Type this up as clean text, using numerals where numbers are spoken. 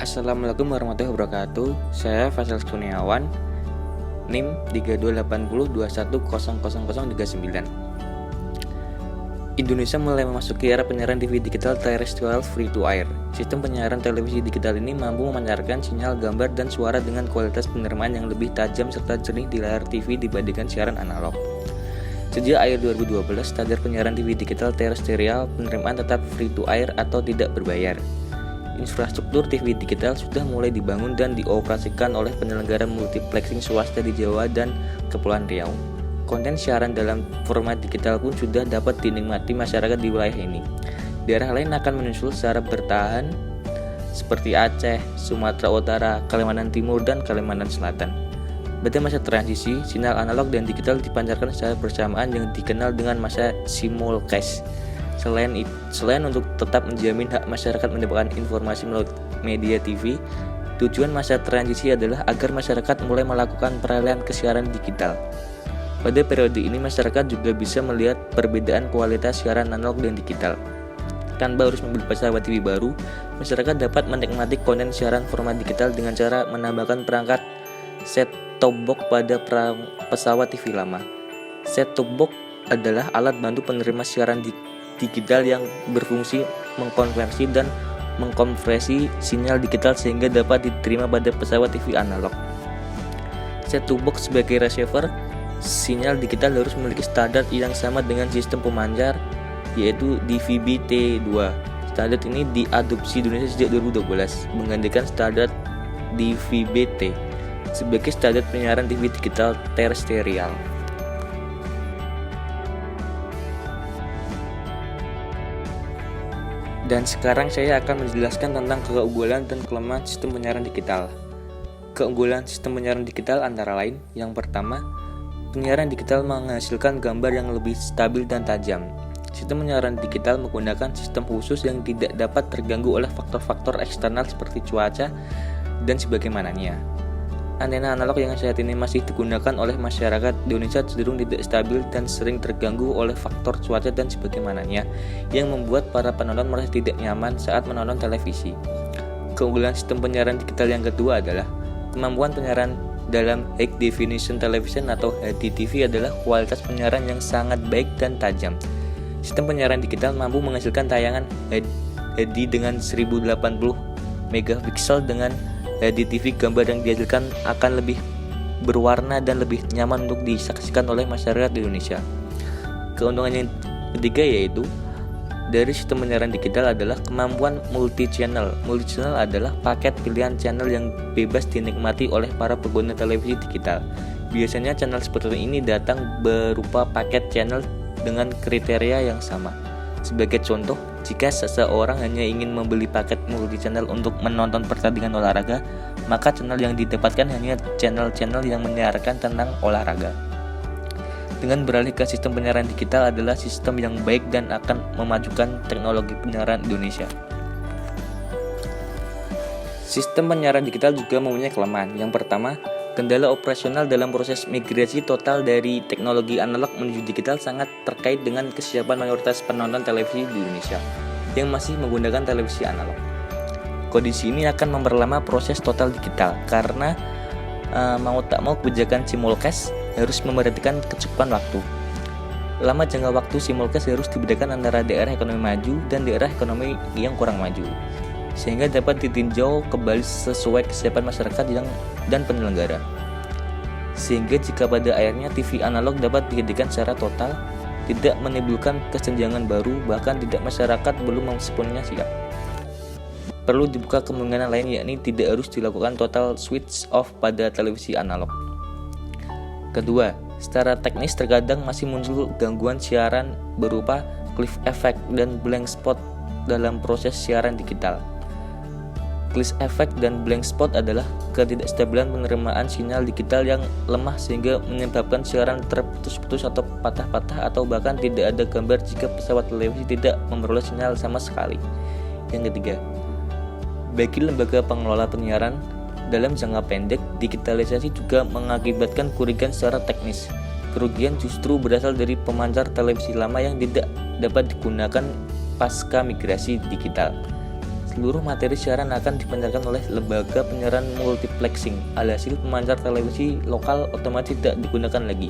Assalamualaikum warahmatullahi wabarakatuh. Saya Faisal Kurniawan, NIM 328021000039. Indonesia mulai memasuki era penyiaran TV digital terrestrial free to air. Sistem penyiaran televisi digital ini mampu memancarkan sinyal gambar dan suara dengan kualitas penerimaan yang lebih tajam serta jernih di layar TV dibandingkan siaran analog. Sejak akhir 2012, standar penyiaran TV digital terrestrial penerimaan tetap free to air atau tidak berbayar. Infrastruktur TV digital sudah mulai dibangun dan dioperasikan oleh penyelenggara multiplexing swasta di Jawa dan Kepulauan Riau. Konten siaran dalam format digital pun sudah dapat dinikmati masyarakat di wilayah ini. Daerah lain akan menyusul secara bertahan seperti Aceh, Sumatera Utara, Kalimantan Timur, dan Kalimantan Selatan. Pada masa transisi, sinyal analog dan digital dipancarkan secara bersamaan yang dikenal dengan masa simulcast. Selain untuk tetap menjamin hak masyarakat mendapatkan informasi melalui media TV, tujuan masa transisi adalah agar masyarakat mulai melakukan peralihan ke siaran digital. Pada periode ini, masyarakat juga bisa melihat perbedaan kualitas siaran analog dan digital. Tanpa harus membeli pesawat TV baru, masyarakat dapat menikmati konten siaran format digital dengan cara menambahkan perangkat set-top box pada pesawat TV lama. Set-top box adalah alat bantu penerima siaran digital yang berfungsi mengkonversi dan mengkompresi sinyal digital sehingga dapat diterima pada pesawat TV analog. Set-top box sebagai receiver sinyal digital harus memiliki standar yang sama dengan sistem pemancar, yaitu DVB-T2. Standar ini diadopsi Indonesia sejak 2012, menggantikan standar DVB-T sebagai standar penyiaran TV digital terrestrial. Dan sekarang saya akan menjelaskan tentang keunggulan dan kelemahan sistem penyiaran digital. Keunggulan sistem penyiaran digital antara lain, yang pertama, penyiaran digital menghasilkan gambar yang lebih stabil dan tajam. Sistem penyiaran digital menggunakan sistem khusus yang tidak dapat terganggu oleh faktor-faktor eksternal seperti cuaca dan sebagaimananya. Antena analog yang saat ini masih digunakan oleh masyarakat Indonesia cenderung tidak stabil dan sering terganggu oleh faktor cuaca dan sebagaimananya, yang membuat para penonton merasa tidak nyaman saat menonton televisi. Keunggulan sistem penyiaran digital yang kedua adalah kemampuan penyiaran dalam High Definition Television atau HDTV adalah kualitas penyiaran yang sangat baik dan tajam. Sistem penyiaran digital mampu menghasilkan tayangan HD dengan 1080 megapiksel. Dengan HDTV, gambar yang dihasilkan akan lebih berwarna dan lebih nyaman untuk disaksikan oleh masyarakat Indonesia. Keuntungan yang ketiga yaitu dari sistem penyiaran digital adalah kemampuan multi-channel. Multi-channel adalah paket pilihan channel yang bebas dinikmati oleh para pengguna televisi digital. Biasanya channel seperti ini datang berupa paket channel dengan kriteria yang sama. Sebagai contoh, jika seseorang hanya ingin membeli paket multi-channel untuk menonton pertandingan olahraga, maka channel yang didapatkan hanya channel-channel yang menyiarkan tentang olahraga. Dengan beralih ke sistem penyiaran digital adalah sistem yang baik dan akan memajukan teknologi penyiaran Indonesia. Sistem penyiaran digital juga mempunyai kelemahan. Yang pertama, kendala operasional dalam proses migrasi total dari teknologi analog menuju digital sangat terkait dengan kesiapan mayoritas penonton televisi di Indonesia yang masih menggunakan televisi analog. Kondisi ini akan memperlama proses total digital karena mau tak mau kebijakan simulcast harus memperhatikan kecukupan waktu. Lama jangka waktu simulcast harus dibedakan antara daerah ekonomi maju dan daerah ekonomi yang kurang maju, sehingga dapat ditinjau kembali sesuai kesiapan masyarakat dan penyelenggara. Sehingga jika pada akhirnya TV analog dapat dihadirkan secara total, tidak menimbulkan kesenjangan baru, bahkan tidak masyarakat belum sepenuhnya siap. Perlu dibuka kemungkinan lain, yakni tidak harus dilakukan total switch off pada televisi analog. Kedua, secara teknis terkadang masih muncul gangguan siaran berupa cliff effect dan blank spot dalam proses siaran digital. Cliff effect dan blank spot adalah ketidakstabilan penerimaan sinyal digital yang lemah sehingga menyebabkan siaran terputus-putus atau patah-patah atau bahkan tidak ada gambar jika pesawat televisi tidak memperoleh sinyal sama sekali. Yang ketiga, bagi lembaga pengelola penyiaran, dalam jangka pendek, digitalisasi juga mengakibatkan kerugian secara teknis. Kerugian justru berasal dari pemancar televisi lama yang tidak dapat digunakan pasca migrasi digital. Seluruh materi siaran akan dipancarkan oleh lembaga penyiaran multiplexing. Alhasil pemancar televisi lokal otomatis tidak digunakan lagi.